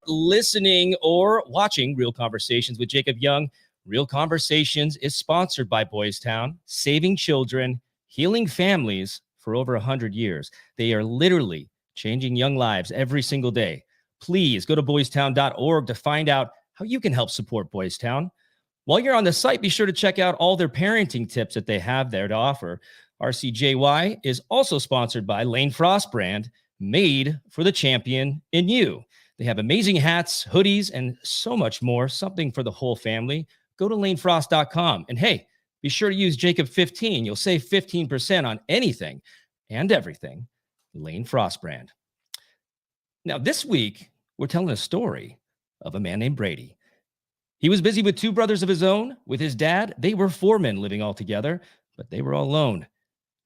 Listening or watching Real Conversations with Jacob Young. Real Conversations is sponsored by Boys Town, saving children, healing families for over 100 years. They are literally changing young lives every single day. Please go to boystown.org to find out how you can help support Boys Town. While you're on the site, be sure to check out all their parenting tips that they have there to offer. RCJY is also sponsored by Lane Frost brand, made for the champion in you. They have amazing hats, hoodies, and so much more, something for the whole family. Go to lanefrost.com. And hey, be sure to use Jacob15. You'll save 15% on anything and everything Lane Frost brand. Now, this week, we're telling a story of a man named Brady. He was busy with two brothers of his own. With his dad, they were four men living all together, but they were all alone.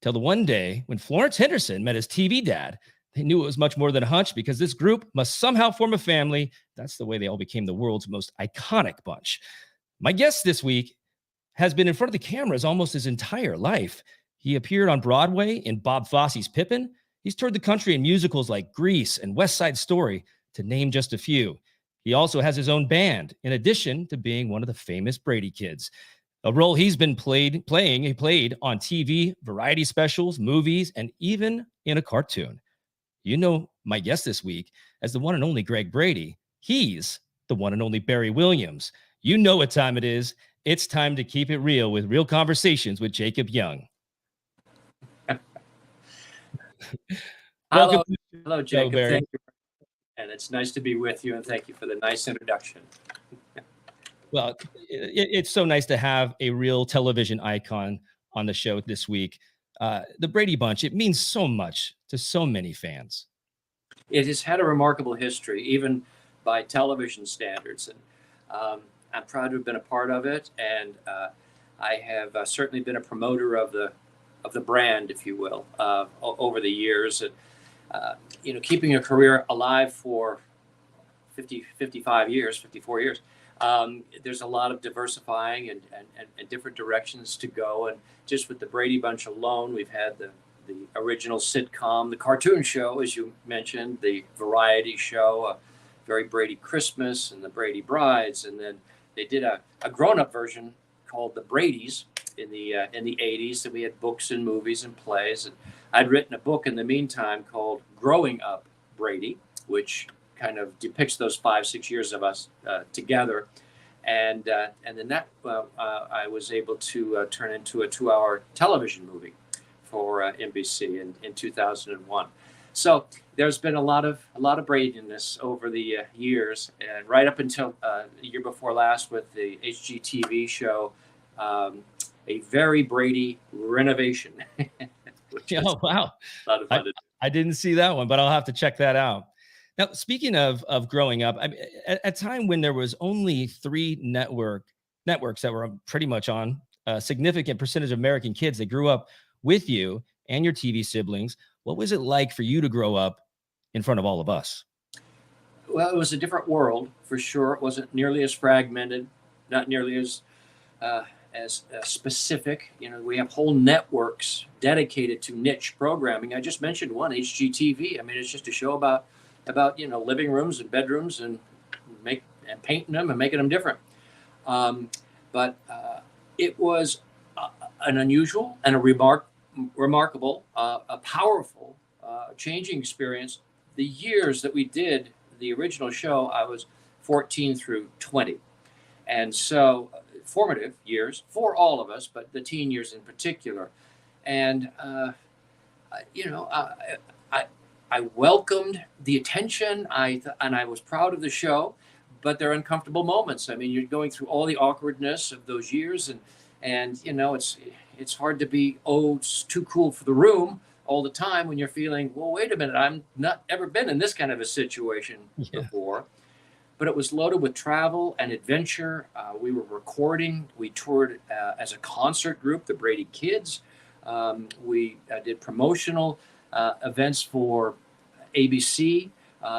Till the one day when Florence Henderson met his TV dad, they knew it was much more than a hunch because this group must somehow form a family. That's the way they all became the world's most iconic bunch. My guest this week has been in front of the cameras almost his entire life. He appeared on Broadway in Bob Fosse's Pippin. He's toured the country in musicals like Grease and West Side Story, to name just a few. He also has his own band, in addition to being one of the famous Brady Kids. A role he's been played on TV, variety specials, movies, and even in a cartoon. You know my guest this week as the one and only Greg Brady. He's the one and only Barry Williams. You know what time it is. It's time to keep it real with Real Conversations with Jacob Young. Hello, Jacob. Thank you. And it's nice to be with you, and thank you for the nice introduction. Well, it's so nice to have a real television icon on the show this week. The Brady Bunch, it means so much to so many fans. It has had a remarkable history, even by television standards. And I'm proud to have been a part of it. And I have certainly been a promoter of the brand, if you will, over the years. And, keeping a career alive for 54 years, there's a lot of diversifying and different directions to go. And just with the Brady Bunch alone, we've had the original sitcom, the cartoon show, as you mentioned, the variety show, Very Brady Christmas and the Brady Brides. And then they did a grown-up version called The Brady's in the 80s. And we had books and movies and plays. And I'd written a book in the meantime called Growing Up Brady, which kind of depicts those 5-6 years of us together. And then that I was able to turn into a 2-hour television movie for NBC in 2001. So there's been a lot of Bradiness over the years, and right up until the year before last with the HGTV show, a Very Brady renovation. Oh, wow. A lot of fun to do. I didn't see that one, but I'll have to check that out. Now, speaking of growing up, at a time when there was only 3 networks that were pretty much on, a significant percentage of American kids that grew up with you and your TV siblings, what was it like for you to grow up in front of all of us? Well, it was a different world for sure. It wasn't nearly as fragmented, not nearly as specific. We have whole networks dedicated to niche programming. I just mentioned one, HGTV. I mean, it's just a show about living rooms and bedrooms and painting them and making them different. But it was an unusual and a remarkable, a powerful, changing experience. The years that we did the original show, I was 14 through 20. And so formative years for all of us, but the teen years in particular. And, I welcomed the attention, and I was proud of the show, but there are uncomfortable moments. I mean, you're going through all the awkwardness of those years, and it's hard to be, it's too cool for the room all the time when you're feeling, well, wait a minute, I'm not ever been in this kind of a situation before. But it was loaded with travel and adventure. We were recording. We toured as a concert group, the Brady Kids. We did promotional events for ABC,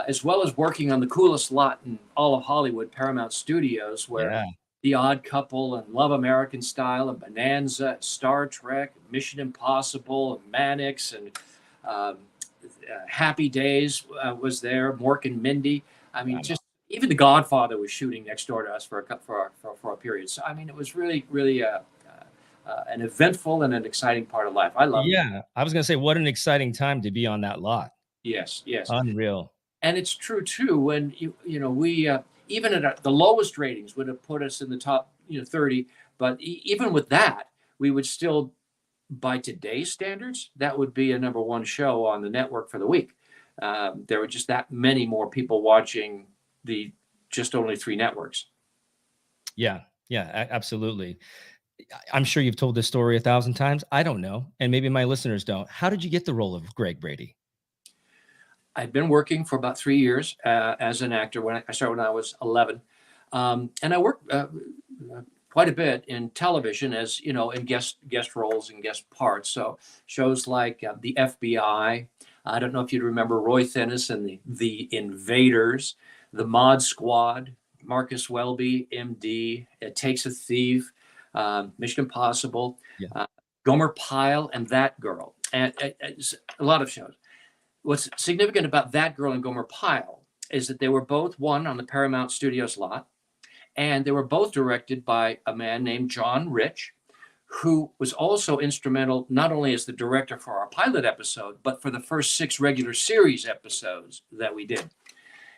as well as working on the coolest lot in all of Hollywood, Paramount Studios, where Yeah. The Odd Couple and Love American Style and Bonanza, Star Trek, Mission Impossible, and Mannix, and um, Happy Days was there. Mork and Mindy. I mean, Wow. just even The Godfather was shooting next door to us for a period. So I mean, it was really an eventful and an exciting part of life. I love it. Yeah. I was gonna say, what an exciting time to be on that lot. Yes, yes. Unreal. And it's true too when we even at the lowest ratings would have put us in the top 30, but even with that we would still, by today's standards, that would be a number one show on the network for the week. There were just that many more people watching the just only three networks. Yeah. Yeah, absolutely. I'm sure you've told this story 1,000 times. I don't know, and maybe my listeners don't. How did you get the role of Greg Brady? I'd been working for about 3 years as an actor. When I started when I was 11, and I worked quite a bit in television, as in guest roles and guest parts. So shows like the FBI. I don't know if you'd remember Roy Thinnis and the Invaders, the Mod Squad, Marcus Welby, MD. It Takes a Thief, Mission Impossible, Yeah. Gomer Pyle, and That Girl, and a lot of shows. What's significant about That Girl and Gomer Pyle is that they were both one on the Paramount Studios lot, and they were both directed by a man named John Rich, who was also instrumental not only as the director for our pilot episode, but for the first 6 regular series episodes that we did.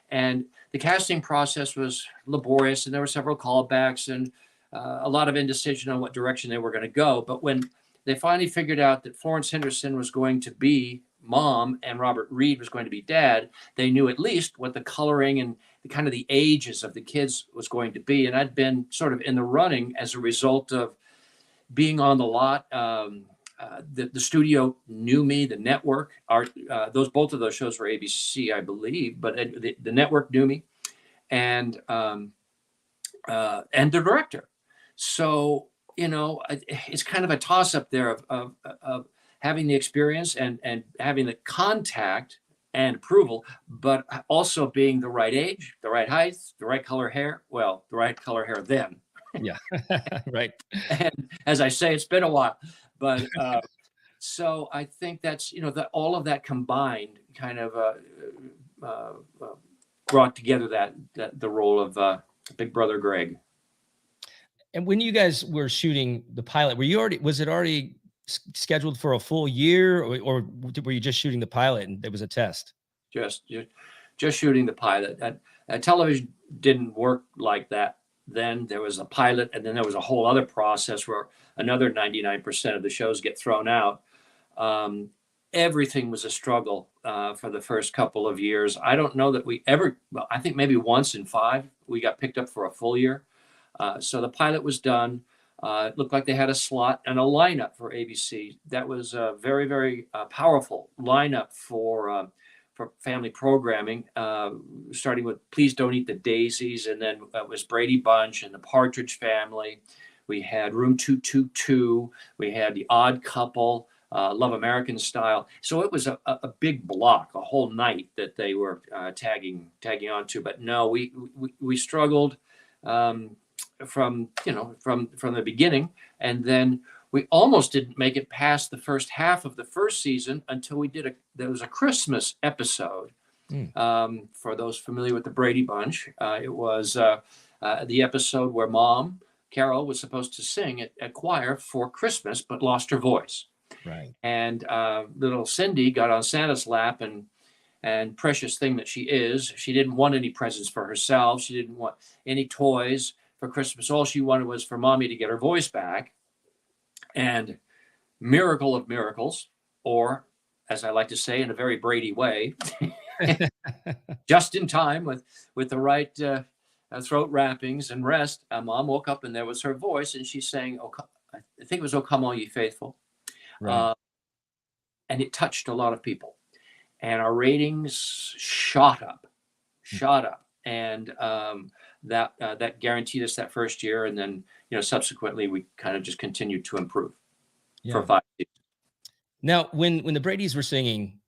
And the casting process was laborious, and there were several callbacks and a lot of indecision on what direction they were going to go. But when they finally figured out that Florence Henderson was going to be Mom and Robert Reed was going to be Dad, they knew at least what the coloring and the kind of the ages of the kids was going to be. And I'd been sort of in the running as a result of being on the lot. The studio knew me, the network. Both of those shows were ABC, I believe, but the network knew me, and the director. So it's kind of a toss up there of having the experience and having the contact and approval, but also being the right age, the right height, the right color hair. Well, the right color hair then. Yeah. Right. And as I say, it's been a while, but so I think that's that all of that combined kind of brought together that the role of Big Brother Greg. And when you guys were shooting the pilot, was it already scheduled for a full year, or were you just shooting the pilot and it was a test? Just shooting the pilot. Television didn't work like that. Then there was a pilot, and then there was a whole other process where another 99% of the shows get thrown out. Everything was a struggle for the first couple of years. I don't know that we ever, well, I think maybe once in 5, we got picked up for a full year. So the pilot was done. It looked like they had a slot and a lineup for ABC. That was a very, very powerful lineup for family programming, starting with Please Don't Eat the Daisies, and then it was Brady Bunch and the Partridge Family. We had Room 222. We had The Odd Couple, Love American Style. So it was a big block, a whole night that they were tagging onto. But no, we struggled from the beginning, and then we almost didn't make it past the first half of the first season until there was a Christmas episode. For those familiar with the Brady Bunch, it was the episode where Mom, Carol, was supposed to sing at choir for Christmas, but lost her voice. Right. And little Cindy got on Santa's lap, and precious thing that she is, she didn't want any presents for herself. She didn't want any toys for Christmas. All she wanted was for Mommy to get her voice back. And miracle of miracles, or as I like to say in a very Brady way, just in time with the right throat wrappings and rest, Mom woke up and there was her voice, and she sang, I think it was "O Come All Ye Faithful." Right. And it touched a lot of people, and our ratings shot up, and that guaranteed us that first year, and then subsequently we kind of just continued to improve for 5 years. Now, when the Bradys were singing,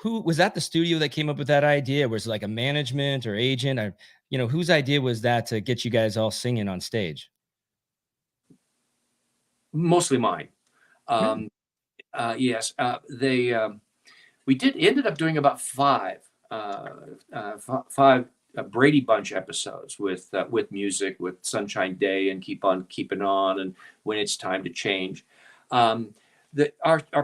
who was that? The studio that came up with that idea? Was it like a management or agent? Or, whose idea was that to get you guys all singing on stage? Mostly mine. Hmm. Yes, we ended up doing about five Brady Bunch episodes with music, with Sunshine Day and Keep on Keeping On, and When It's Time to Change. Our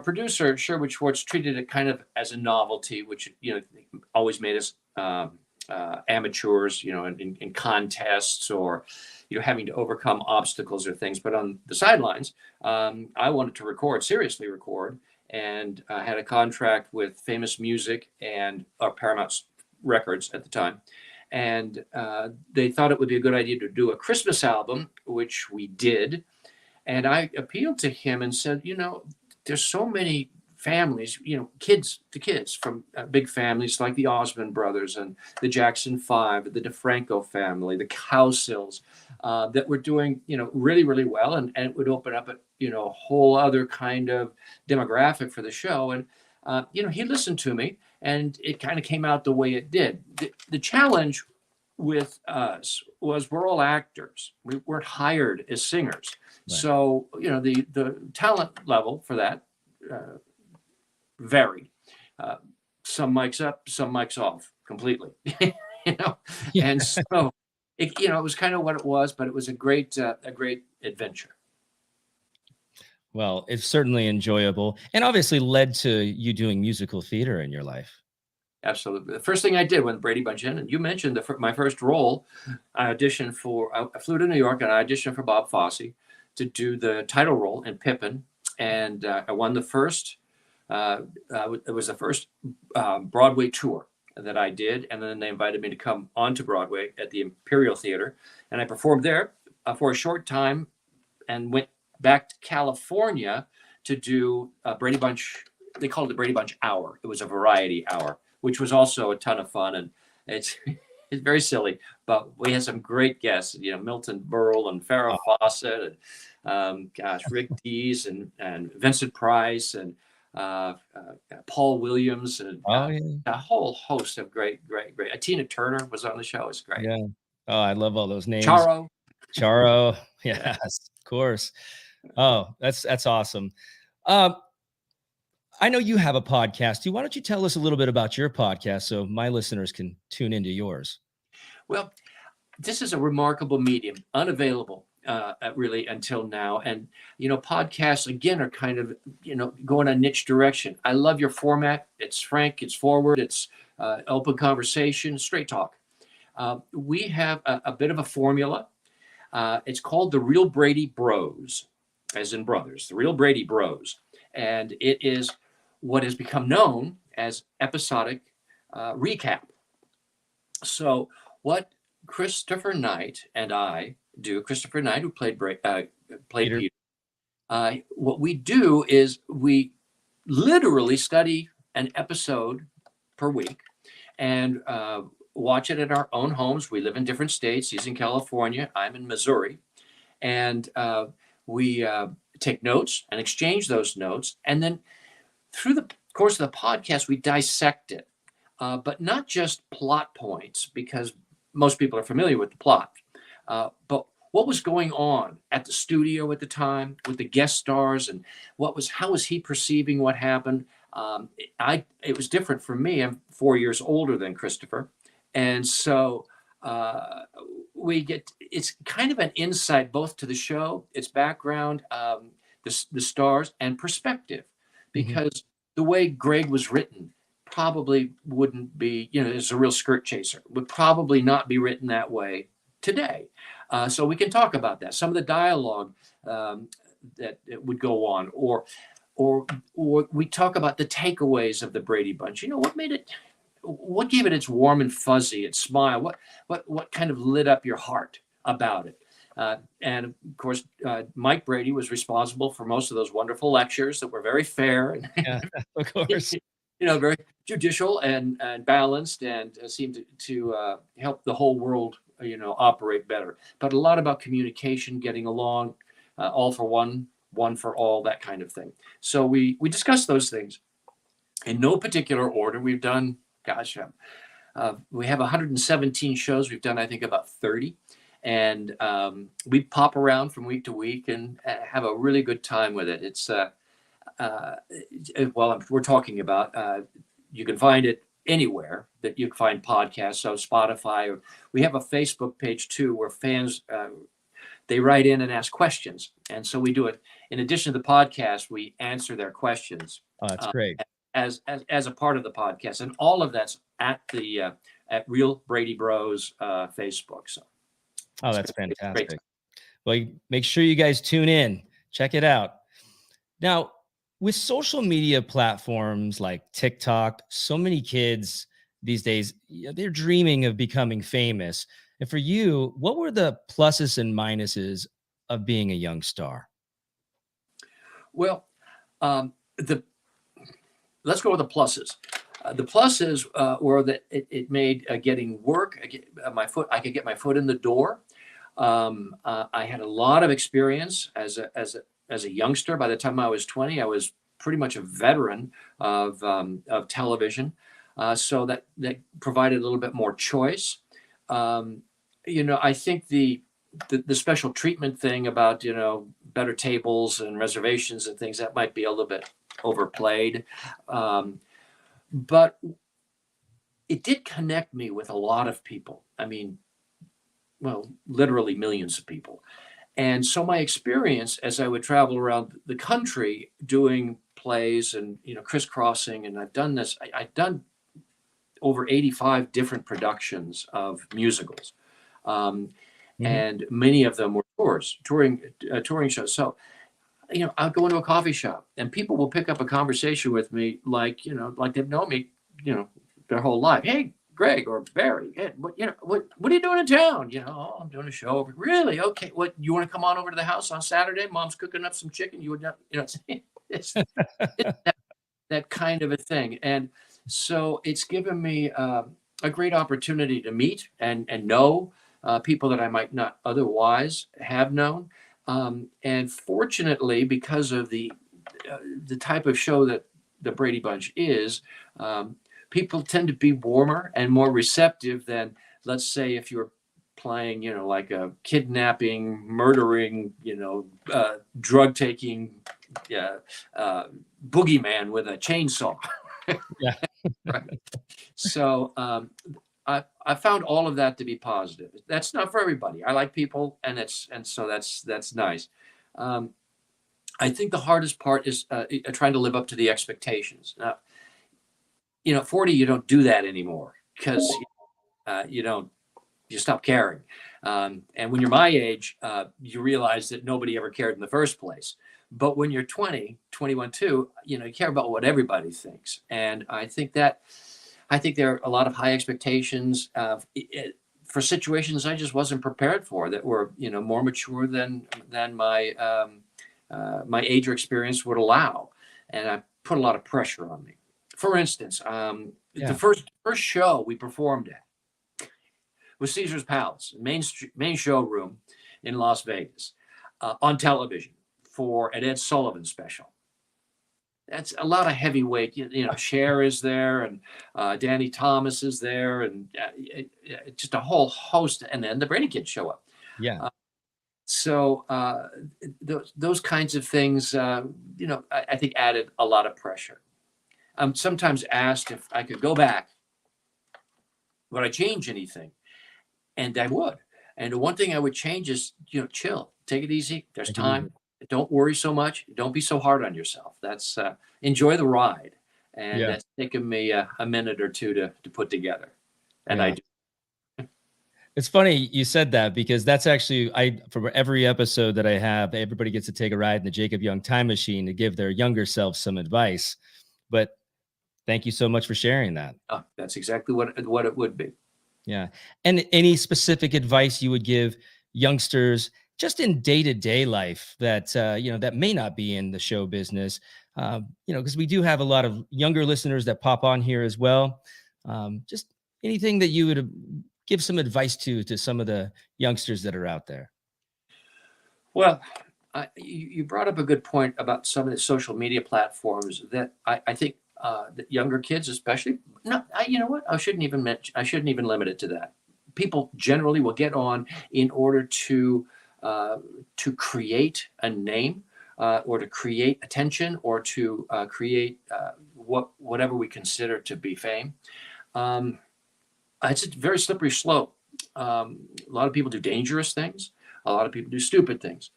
producer Sherwood Schwartz treated it kind of as a novelty, which always made us amateurs, in contests, or having to overcome obstacles or things. But on the sidelines, I wanted to seriously record, and had a contract with Famous Music and Paramount Records at the time. And they thought it would be a good idea to do a Christmas album, which we did. And I appealed to him and said, there's so many families, kids to kids from big families like the Osmond brothers and the Jackson Five, the DeFranco family, the Cowsills, that were doing, really, really well. And it would open up a whole other kind of demographic for the show. And, he listened to me, and it kind of came out the way it did. The challenge with us was we're all actors. We weren't hired as singers. Right. So, the talent level for that varied. Some mics up, some mics off completely, Yeah. And so it was kind of what it was, but it was a great adventure. Well, it's certainly enjoyable, and obviously led to you doing musical theater in your life. Absolutely. The first thing I did when Brady Bunch ended, and you mentioned my first role, I flew to New York and I auditioned for Bob Fosse to do the title role in Pippin. And I won the first, it was the first Broadway tour that I did. And then they invited me to come onto Broadway at the Imperial Theater. And I performed there for a short time and went back to California to do Brady Bunch. They called it the Brady Bunch Hour. It was a variety hour, which was also a ton of fun. And it's very silly, but we had some great guests, Milton Berle and Farrah Fawcett, and Rick Dees and Vincent Price and Paul Williams, and a whole host of great. Tina Turner was on the show. It's great. Yeah. Oh, I love all those names. Charo. Yes, of course. Oh, that's awesome. I know you have a podcast. Why don't you tell us a little bit about your podcast so my listeners can tune into yours? Well, this is a remarkable medium, unavailable really until now. And, podcasts, again, are kind of, going a niche direction. I love your format. It's frank, it's forward, it's open conversation, straight talk. We have a bit of a formula. It's called The Real Brady Bros, as in brothers, The Real Brady Bros. And it is what has become known as episodic recap. So what Christopher Knight and I do, Christopher Knight, who played Peter, what we do is we literally study an episode per week and watch it at our own homes. We live in different states. He's in California. I'm in Missouri. And we take notes and exchange those notes. And then through the course of the podcast, we dissect it, but not just plot points, because most people are familiar with the plot, but what was going on at the studio at the time with the guest stars, and how was he perceiving what happened? It was different for me. I'm 4 years older than Christopher. And so it's kind of an insight both to the show, its background, the stars, and perspective, because the way Greg was written probably wouldn't be, as a real skirt chaser, would probably not be written that way today. So we can talk about that. Some of the dialogue that would go on, or we talk about the takeaways of the Brady Bunch. What gave it its warm and fuzzy, its smile? What kind of lit up your heart about it? And of course, Mike Brady was responsible for most of those wonderful lectures that were very fair and, of course, very judicial and balanced, and seemed to help the whole world, operate better. But a lot about communication, getting along, all for one for all, that kind of thing. So we discuss those things. in no particular order. We've done, gosh, we have 117 shows. We've done, I think, about 30. And we pop around from week to week and have a really good time with it. It's, we're talking about, you can find it anywhere that you can find podcasts. So Spotify, we have a Facebook page too, where fans, they write in and ask questions. And so we do it. In addition to the podcast, we answer their questions. Oh, that's great. As a part of the podcast, and all of that's at the at Real Brady Bros Facebook. So, oh, that's fantastic. Well, make sure you guys tune in, check it out. Now, with social media platforms like TikTok, so many kids these days, they're dreaming of becoming famous. And for you, what were the pluses and minuses of being a young star? Well, let's go with the pluses. The pluses were that it made getting work. I could get my foot in the door. I had a lot of experience as a youngster. By the time I was 20, I was pretty much a veteran of television. So that provided a little bit more choice. I think the special treatment thing about, better tables and reservations and things, that might be a little bit overplayed. But it did connect me with a lot of people. I mean, well, literally millions of people. And so my experience as I would travel around the country doing plays and, crisscrossing, and I've done this, I've done over 85 different productions of musicals. And many of them were touring shows. So, I'll go into a coffee shop and people will pick up a conversation with me like they've known me, their whole life. Hey, Greg or Barry, hey, what are you doing in town? Oh, I'm doing a show. Really? Okay. What, you want to come on over to the house on Saturday? Mom's cooking up some chicken. You would not, it's that kind of a thing. And so it's given me a great opportunity to meet and know people that I might not otherwise have known. And fortunately, because of the type of show that the Brady Bunch is, people tend to be warmer and more receptive than, let's say, if you're playing, like a kidnapping, murdering, drug taking boogeyman with a chainsaw. Yeah. Right. So I found all of that to be positive. That's not for everybody. I like people, and so that's nice. I think the hardest part is trying to live up to the expectations. Now, 40, you don't do that anymore because you stop caring. And when you're my age, you realize that nobody ever cared in the first place. But when you're 20, 21 too, you care about what everybody thinks. And I think there are a lot of high expectations for situations I just wasn't prepared for, that were, more mature than my my age or experience would allow. And I put a lot of pressure on me. For instance, the first show we performed at was Caesar's Palace, main showroom in Las Vegas, on television for an Ed Sullivan special. That's a lot of heavyweight. Cher is there, and Danny Thomas is there, and just a whole host. And then the Brady kids show up. Yeah. So those kinds of things, I think added a lot of pressure. I'm sometimes asked if I could go back, would I change anything? And I would. And the one thing I would change is, chill, take it easy. There's time. Don't worry so much. Don't be so hard on yourself. That's enjoy the ride. And that's taken me a minute or two to put together. And I do. It's funny you said that, because that's actually, for every episode that I have, everybody gets to take a ride in the Jacob Young time machine to give their younger self some advice. But thank you so much for sharing that. Oh, that's exactly what it would be. Yeah. And any specific advice you would give youngsters just in day-to-day life that, that may not be in the show business, because we do have a lot of younger listeners that pop on here as well. Just anything that you would give some advice to some of the youngsters that are out there. Well, you brought up a good point about some of the social media platforms that I think the younger kids, especially. No, you know what? I shouldn't even limit it to that. People generally will get on in order to create a name, or to create attention, or to create whatever we consider to be fame. It's a very slippery slope. A lot of people do dangerous things. A lot of people do stupid things.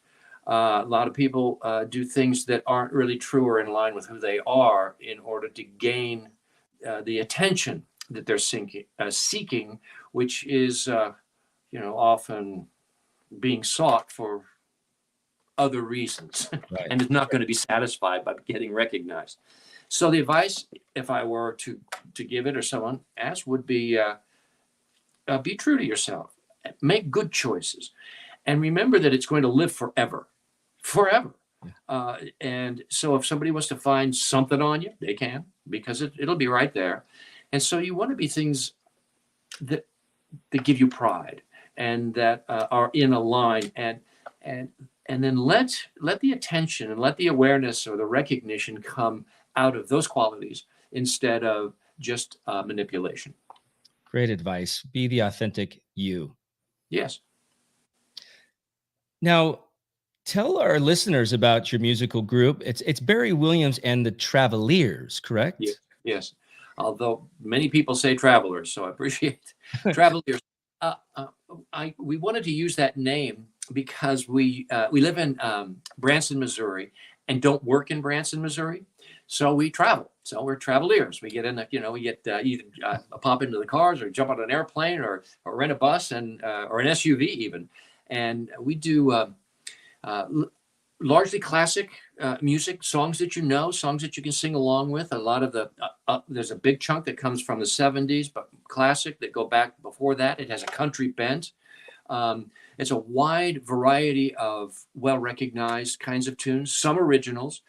A lot of people do things that aren't really true or in line with who they are in order to gain the attention that they're seeking, which is, often being sought for other reasons, Right. and is not going to be satisfied by getting recognized. So the advice, if I were to give it, or someone asked, would be true to yourself, make good choices, and remember that it's going to live forever. And so if somebody wants to find something on you, they can, because it'll be right there. And so you want to be things that give you pride, and that are in a line, and then let the attention and let the awareness or the recognition come out of those qualities, instead of just manipulation. Great advice. Be the authentic you. Yes. Now, tell our listeners about your musical group. It's Barry Williams and the Traveliers, correct? Yes. Although many people say travelers, so I appreciate Traveliers. We wanted to use that name because we live in Branson, Missouri, and don't work in Branson, Missouri. So we travel. So we're Traveliers. We get in, either pop into the cars, or jump on an airplane, or rent a bus, and or an SUV even. And we do largely classic music, songs that songs that you can sing along with. A lot of there's a big chunk that comes from the 70s, but classic that go back before that. It has a country bent. It's a wide variety of well-recognized kinds of tunes, some originals.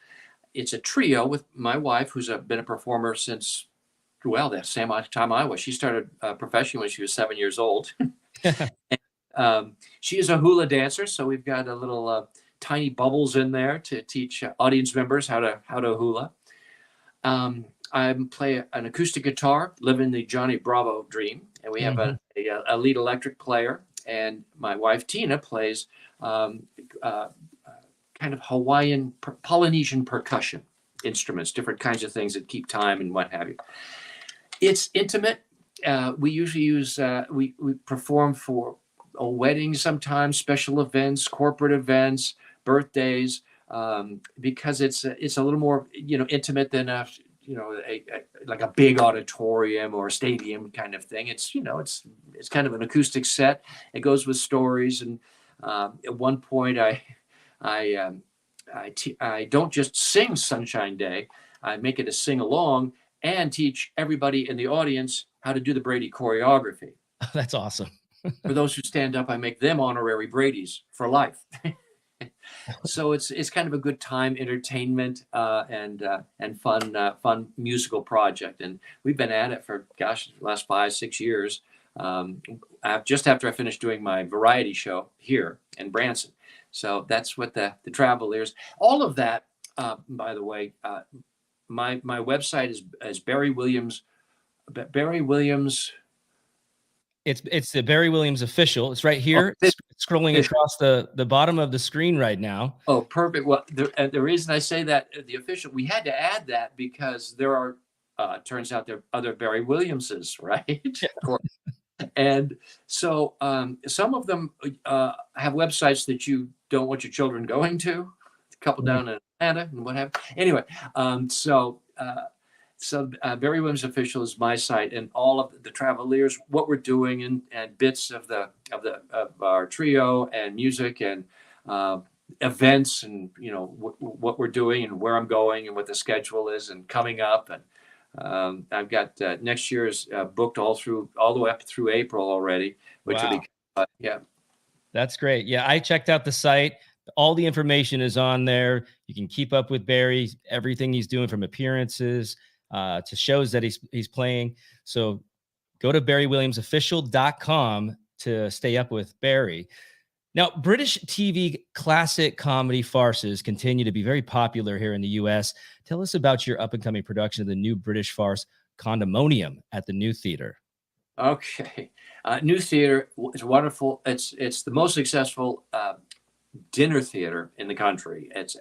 It's a trio with my wife, who's been a performer since, the same time I was. She started professionally when she was 7 years old. She is a hula dancer, so we've got a little tiny bubbles in there to teach audience members how to hula. I play an acoustic guitar, living the Johnny Bravo dream, and we have a lead electric player. And my wife Tina plays kind of Hawaiian, Polynesian percussion instruments, different kinds of things that keep time and what have you. It's intimate. We usually use we perform for weddings, sometimes special events, corporate events, birthdays, because it's a little more intimate than like a big auditorium or a stadium kind of thing. It's it's kind of an acoustic set. It goes with stories, and at one point I don't just sing Sunshine Day. I make it a sing along and teach everybody in the audience how to do the Brady choreography. That's awesome. For those who stand up, I make them honorary Bradys for life. So it's kind of a good time entertainment and fun musical project. And we've been at it for the last 5-6 years. Just after I finished doing my variety show here in Branson. So that's what the Traveliers, all of that, by the way, my website is Barry Williams. It's the Barry Williams official. It's right here, scrolling across the bottom of the screen right now. Oh, perfect. Well, the reason I say that, the official, we had to add that because there are, turns out there are other Barry Williamses, right? And so some of them have websites that you don't want your children going to. A couple down in Atlanta and what have you. Anyway, so Barry Williams Official is my site, and all of the Traveliers, what we're doing, and bits of our trio and music and events, and what we're doing and where I'm going and what the schedule is and coming up. And I've got next year's booked all the way up through April already, which will be That's great. Yeah, I checked out the site. All the information is on there. You can keep up with Barry, everything he's doing, from appearances to shows that he's playing. So go to barrywilliamsofficial.com to stay up with Barry. Now, British TV classic comedy farces continue to be very popular here in the US. Tell us about your up and coming production of the new British farce Condemonium at the New Theater. Okay, New Theater is wonderful. It's the most successful dinner theater in the country. It's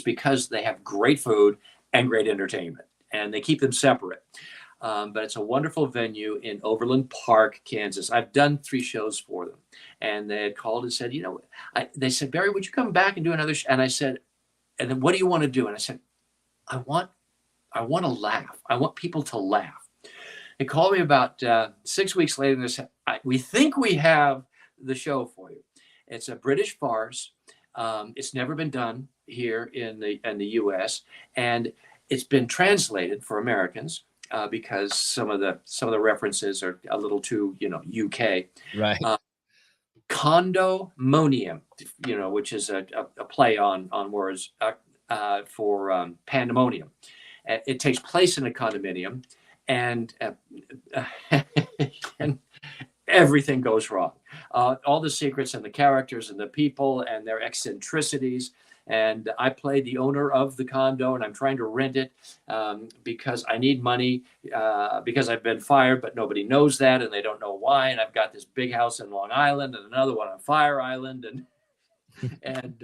because they have great food and great entertainment, and they keep them separate. But it's a wonderful venue in Overland Park, Kansas. I've done 3 shows for them, and they had called and said, they said, Barry, would you come back and do another? And I said, and then what do you want to do? And I said, I want to laugh. I want people to laugh. They called me about 6 weeks later and they said, we think we have the show for you. It's a British farce. It's never been done here in the U.S. and it's been translated for Americans because some of the references are a little too UK. Right. Condomonium, which is a play on words for pandemonium. It takes place in a condominium, and everything goes wrong. All the secrets and the characters and the people and their eccentricities. And I play the owner of the condo, and I'm trying to rent it because I need money because I've been fired, but nobody knows that, and they don't know why. And I've got this big house in Long Island and another one on Fire Island, and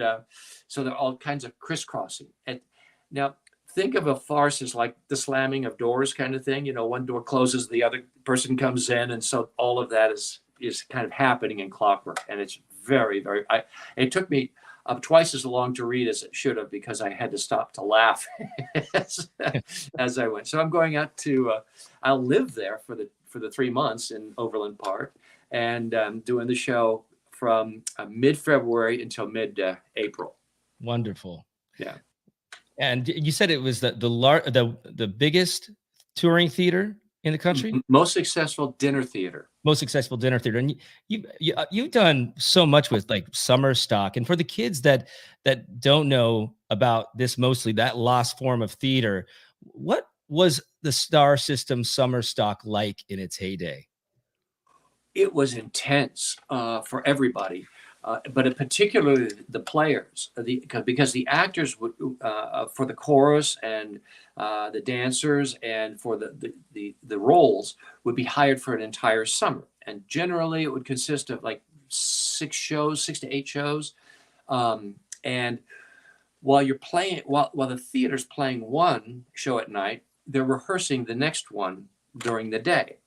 so there are all kinds of crisscrossing. And now think of a farce as like the slamming of doors kind of thing. One door closes, the other person comes in, and so all of that is kind of happening in clockwork, and it's very, very. It took me twice as long to read as it should have because I had to stop to laugh as I went. So I'm going out to. I'll live there for the 3 months in Overland Park, and doing the show from mid-February until mid-April. Wonderful. Yeah. And you said it was the biggest touring theater in the country? Most successful dinner theater. Most successful dinner theater. And you've done so much with like summer stock. And for the kids that don't know about this, mostly that lost form of theater, what was the Star System summer stock like in its heyday? It was intense for everybody. But particularly the players, because the actors would, for the chorus and the dancers and for the roles would be hired for an entire summer, and generally it would consist of like 6 to 8 shows, and while you're playing, while the theater's playing one show at night, they're rehearsing the next one during the day.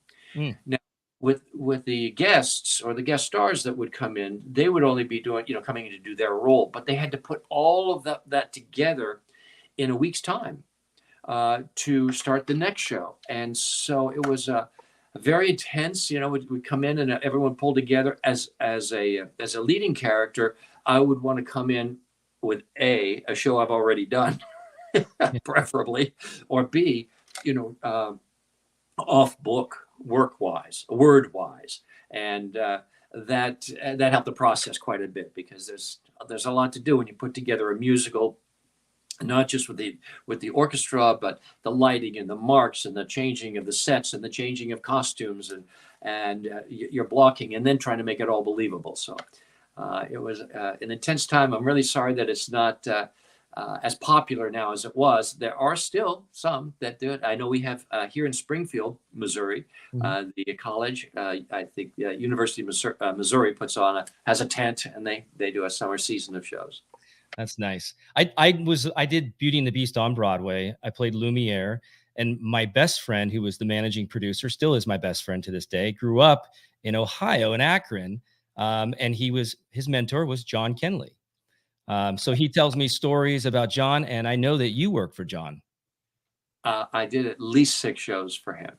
Now, with the guests or the guest stars that would come in, they would only be doing, coming in to do their role, but they had to put all of that together in a week's time to start the next show. And so it was a very intense, we'd come in and everyone pulled together as a leading character. I would want to come in with a show I've already done, preferably, or B, off book, work-wise, word-wise, and that helped the process quite a bit because there's a lot to do when you put together a musical, not just with the orchestra, but the lighting and the marks and the changing of the sets and the changing of costumes and your blocking, and then trying to make it all believable. So it was an intense time. I'm really sorry that it's not as popular now as it was. There are still some that do it. I know we have here in Springfield, Missouri, the college, I think the University of Missouri has a tent, and they do a summer season of shows. That's nice. I did Beauty and the Beast on Broadway. I played Lumiere, and my best friend, who was the managing producer, still is my best friend to this day, grew up in Ohio, in Akron, and his mentor was John Kenley. So he tells me stories about John, and I know that you work for John. I did at least 6 shows for him.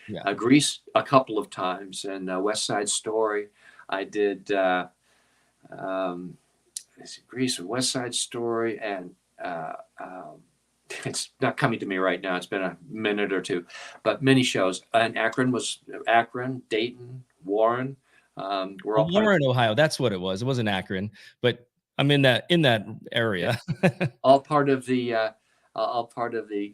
Yeah. Grease a couple of times, and West Side Story. I did Grease, West Side Story, and it's not coming to me right now. It's been a minute or two, but many shows. And Akron, Dayton, Warren. We're all Warren, Ohio. That's what it was. It wasn't Akron, but I'm in that area. all part of the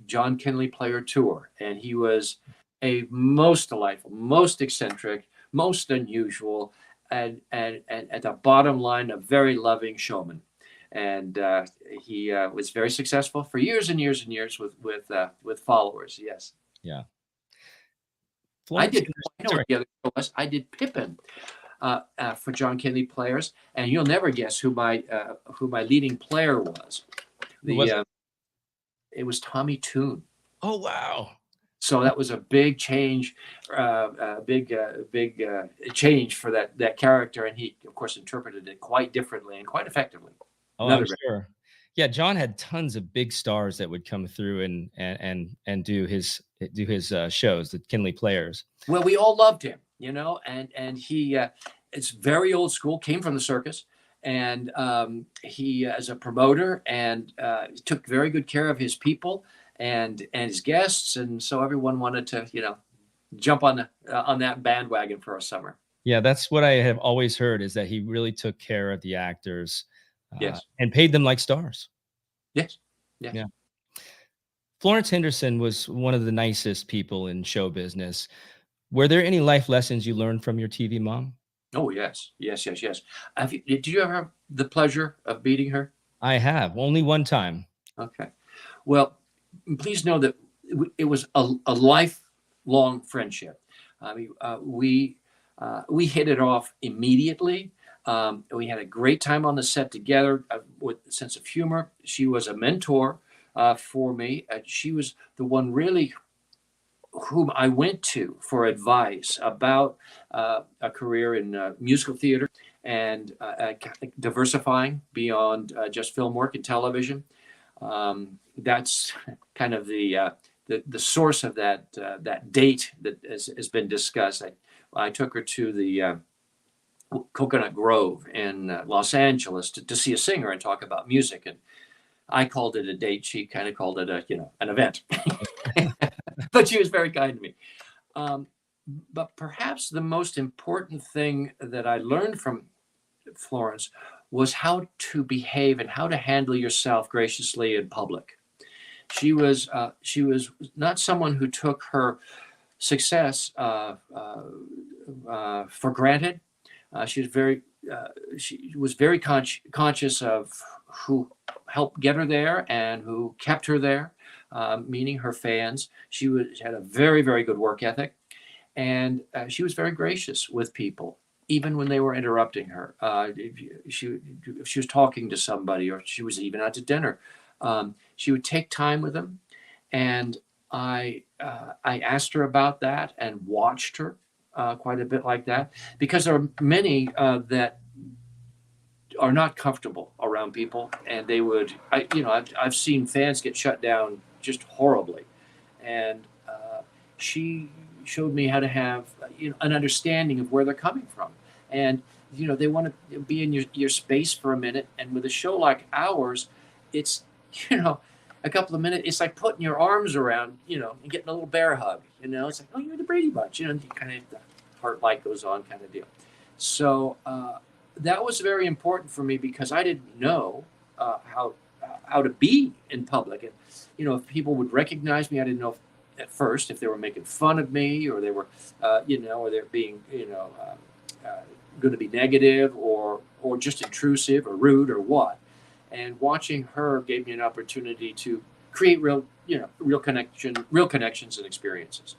John Kenley Player Tour, and he was a most delightful, most eccentric, most unusual, and at the bottom line, a very loving showman. And he was very successful for years and years and years with followers. Yes, Yeah. I Florence did. Henderson, I know sorry. what the other show was. I did Pippin for John Kinley Players, and you'll never guess who my leading player was. Who was It was Tommy Toon. Oh, wow. So that was a big change, big change for that character, and he, of course, interpreted it quite differently and quite effectively. Oh, I'm sure. Yeah, John had tons of big stars that would come through and do his shows, the Kinley Players. Well, we all loved him, and he it's very old school, came from the circus, and he as a promoter and took very good care of his people and his guests, and so everyone wanted to jump on that bandwagon for a summer. Yeah, that's what I have always heard, is that he really took care of the actors. Yes. And paid them like stars. Yes. Yes. Yeah. Florence Henderson was one of the nicest people in show business. Were there any life lessons you learned from your TV mom? Oh, yes. Yes. Did you ever have the pleasure of meeting her? I have, only one time. Okay. Well, please know that it was a lifelong friendship. I mean, we hit it off immediately. We had a great time on the set together with a sense of humor. She was a mentor for me. She was the one really whom I went to for advice about a career in musical theater and diversifying beyond just film work and television. That's kind of the source of that date that has been discussed. I took her to the Coconut Grove in Los Angeles to see a singer and talk about music, and I called it a date. She kind of called it an event. But she was very kind to me. But perhaps the most important thing that I learned from Florence was how to behave and how to handle yourself graciously in public. She was not someone who took her success for granted. She was very conscious of who helped get her there and who kept her there, meaning her fans. She had a very, very good work ethic, and she was very gracious with people, even when they were interrupting her. If she was talking to somebody, or she was even out to dinner, she would take time with them. And I asked her about that and watched her quite a bit like that, because there are many that are not comfortable around people, and they would, I've seen fans get shut down just horribly, and she showed me how to have an understanding of where they're coming from, and they want to be in your space for a minute, and with a show like ours, it's a couple of minutes, it's like putting your arms around, and getting a little bear hug. It's like, oh, you're the Brady Bunch, kind of the heart light goes on kind of deal. So that was very important for me, because I didn't know how to be in public, and if people would recognize me. I didn't know at first if they were making fun of me, or they were, or they're being, going to be negative, or just intrusive or rude or what. And watching her gave me an opportunity to create real connections and experiences.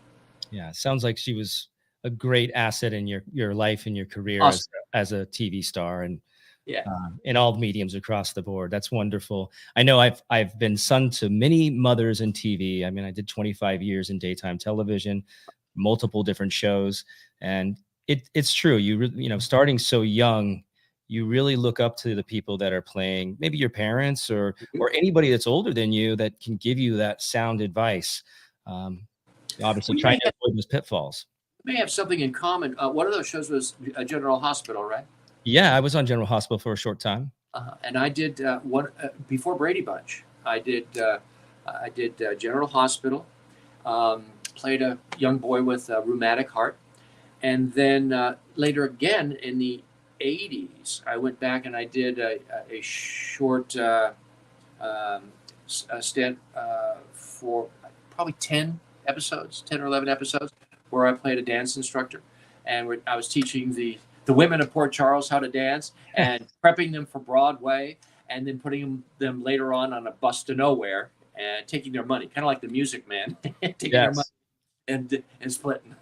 Yeah, sounds like she was a great asset in your life and your career Awesome. as a TV star, and Yeah. In all mediums across the board. That's wonderful. I know I've been son to many mothers in TV. I mean, I did 25 years in daytime television, multiple different shows, and it's true. Starting so young, you really look up to the people that are playing, maybe your parents or anybody that's older than you that can give you that sound advice. Obviously, trying to avoid those pitfalls. We may have something in common. One of those shows was General Hospital, right? Yeah, I was on General Hospital for a short time. And I did one before Brady Bunch. I did General Hospital. Played a young boy with a rheumatic heart, and then later again in the 80s, I went back and I did a short stint for probably 10 or 11 episodes, where I played a dance instructor, and I was teaching the the women of Port Charles how to dance and prepping them for Broadway, and then putting them later on a bus to nowhere and taking their money, kind of like the Music Man, taking their money and splitting.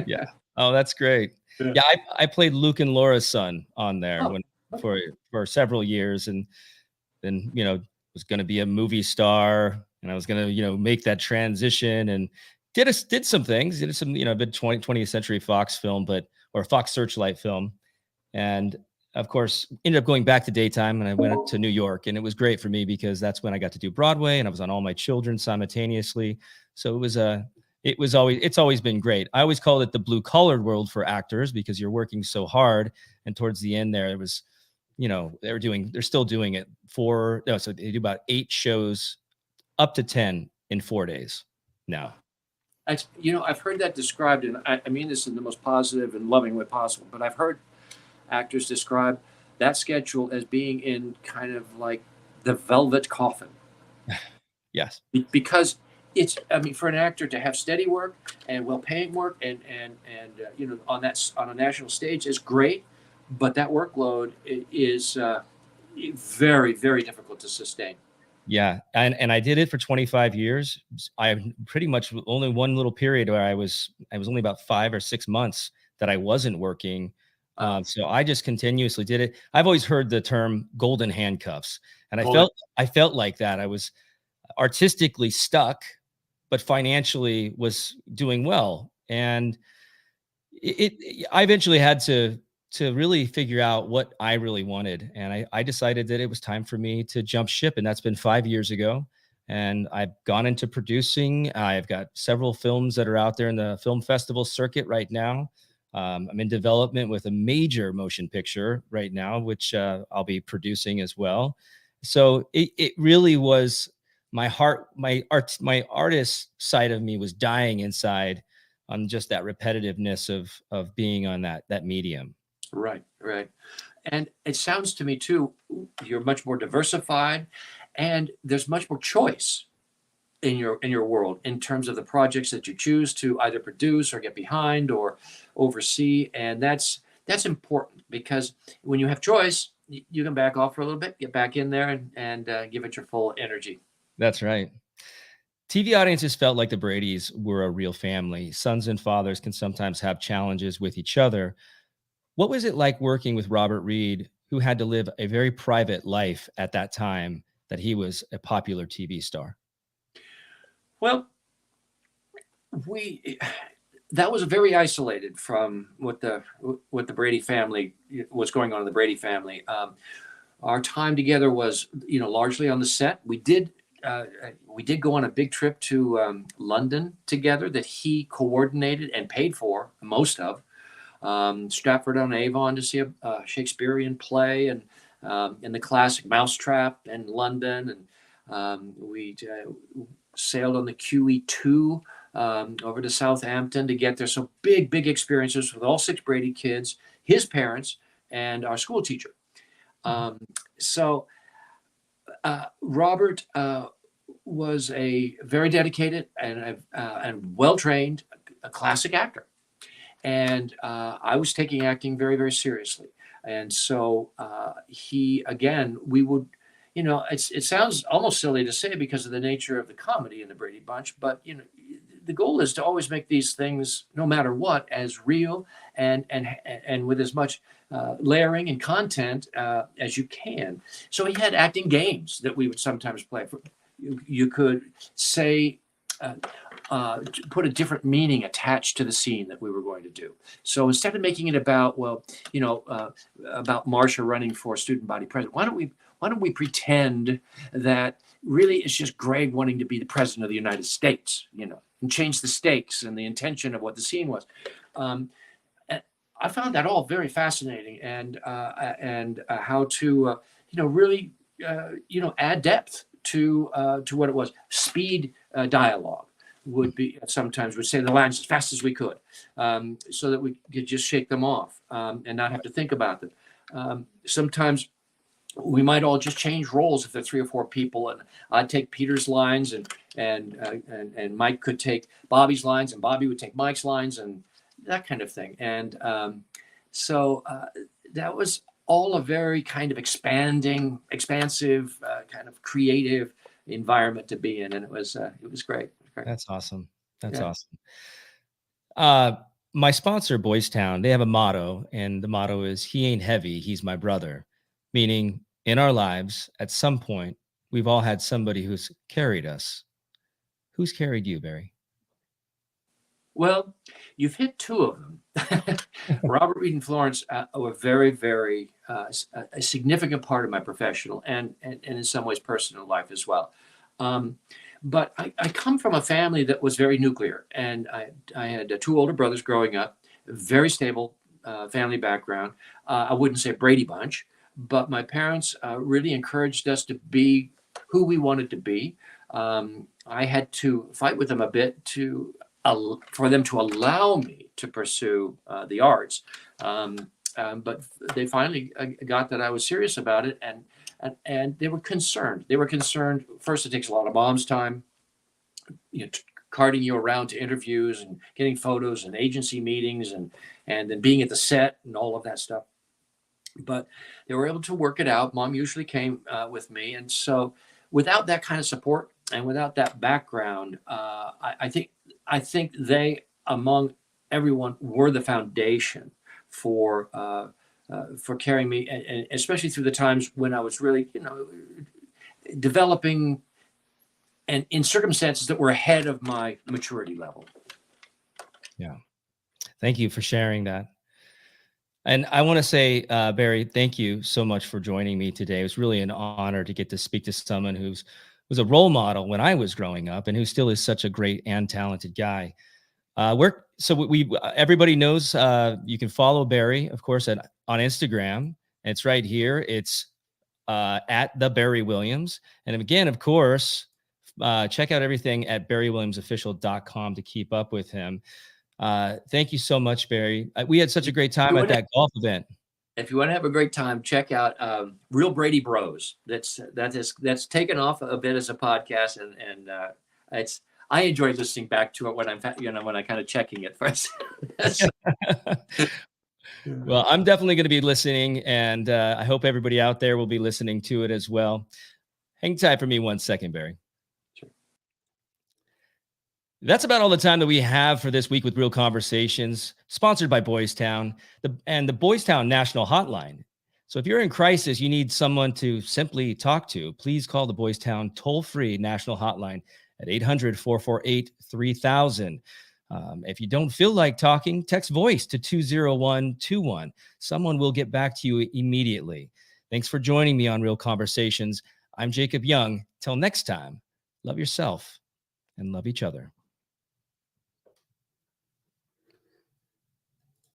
Yeah. Oh, that's great. Yeah. Yeah, I played Luke and Laura's son on there Oh, for several years, and then was going to be a movie star, and I was going to make that transition, and did some things, did some big 20th Century Fox film, or Fox Searchlight film, and of course ended up going back to daytime, and I went to New York, and it was great for me because that's when I got to do Broadway, and I was on All My Children simultaneously. So it's always been great. I always called it the blue collared world for actors because you're working so hard, and towards the end there, it was, they're still doing it so they do about 8 shows up to 10 in 4 days now. I've heard that described, and I mean this in the most positive and loving way possible, but I've heard actors describe that schedule as being in kind of like the velvet coffin. Yes. Because for an actor to have steady work and well-paying work and on a national stage is great, but that workload is very, very difficult to sustain. Yeah, and I did it for 25 years. I pretty much only one little period where I was only about 5 or 6 months that I wasn't working. So I just continuously did it. I've always heard the term golden handcuffs, and I felt like that. I was artistically stuck, but financially was doing well. And I eventually had to really figure out what I really wanted. And I decided that it was time for me to jump ship. And that's been 5 years ago. And I've gone into producing. I've got several films that are out there in the film festival circuit right now. I'm in development with a major motion picture right now, which I'll be producing as well. So it really was my artist side of me was dying inside on just that repetitiveness of being on that medium. Right. And it sounds to me too, you're much more diversified, and there's much more choice in your world in terms of the projects that you choose to either produce or get behind or oversee. And that's important, because when you have choice, you can back off for a little bit, get back in there and give it your full energy. That's right. TV audiences felt like the Bradys were a real family. Sons and fathers can sometimes have challenges with each other. What was it like working with Robert Reed, who had to live a very private life at that time that he was a popular TV star? Well, that was very isolated from what the Brady family, what's going on in the Brady family. Our time together was, largely on the set. We did go on a big trip to London together that he coordinated and paid for most of. Stratford-on-Avon to see a Shakespearean play, and in the classic Mousetrap in London, and we sailed on the QE2 over to Southampton to get there. So big experiences with all 6 Brady kids, his parents, and our school teacher. So Robert was a very dedicated and well-trained, a classic actor. And I was taking acting very, very seriously. And so we would, it sounds almost silly to say because of the nature of the comedy in the Brady Bunch, but, the goal is to always make these things, no matter what, as real and with as much layering and content as you can. So he had acting games that we would sometimes play. You could say, put a different meaning attached to the scene that we were going to do. So instead of making it about, about Marcia running for student body president, why don't we pretend that really it's just Greg wanting to be the president of the United States, and change the stakes and the intention of what the scene was. I found that all very fascinating, and how to really add depth to what it was. Speed dialogue would say the lines as fast as we could, so that we could just shake them off and not have to think about them. Sometimes we might all just change roles if there are 3 or 4 people, and I'd take Peter's lines, and Mike could take Bobby's lines, and Bobby would take Mike's lines, and that kind of thing. And So that was all a very kind of expansive, kind of creative environment to be in, and it was great. It was great. That's awesome. That's Yeah. awesome. My sponsor, Boys Town, they have a motto, and the motto is "He ain't heavy, he's my brother," meaning in our lives, at some point, we've all had somebody who's carried us. Who's carried you, Barry? Well, you've hit two of them. Robert Reed and Florence were very, very a significant part of my professional and in some ways personal life as well. But I come from a family that was very nuclear, and I had two older brothers growing up, very stable family background. I wouldn't say Brady Bunch, but my parents really encouraged us to be who we wanted to be. I had to fight with them a bit for them to allow me to pursue the arts. But they finally got that I was serious about it, and they were concerned. They were concerned. First, it takes a lot of mom's time, carting you around to interviews and getting photos and agency meetings and then being at the set and all of that stuff. But they were able to work it out. Mom usually came with me, and so without that kind of support and without that background, I think they, among everyone, were the foundation for carrying me, and especially through the times when I was really, developing, and in circumstances that were ahead of my maturity level. Yeah. Thank you for sharing that. And I want to say, Barry, thank you so much for joining me today. It was really an honor to get to speak to someone was a role model when I was growing up and who still is such a great and talented guy. Everybody knows you can follow Barry, of course, on Instagram. It's right here. It's at the Barry Williams. And again, of course, check out everything at barrywilliamsofficial.com to keep up with him. Thank you so much, Barry. We had such a great time at that golf event. If you want to have a great time, check out Real Brady Bros. That's taken off a bit as a podcast, and I enjoy listening back to it when I'm kind of checking it first. Well, I'm definitely going to be listening, and I hope everybody out there will be listening to it as well. Hang tight for me 1 second, Barry. Sure. That's about all the time that we have for this week with Real Conversations, sponsored by Boys Town and the Boys Town National Hotline. So if you're in crisis, you need someone to simply talk to, please call the Boys Town toll-free national hotline at 800-448-3000. If you don't feel like talking, text voice to 20121. Someone will get back to you immediately. Thanks for joining me on Real Conversations. I'm Jacob Young. Till next time, love yourself and love each other.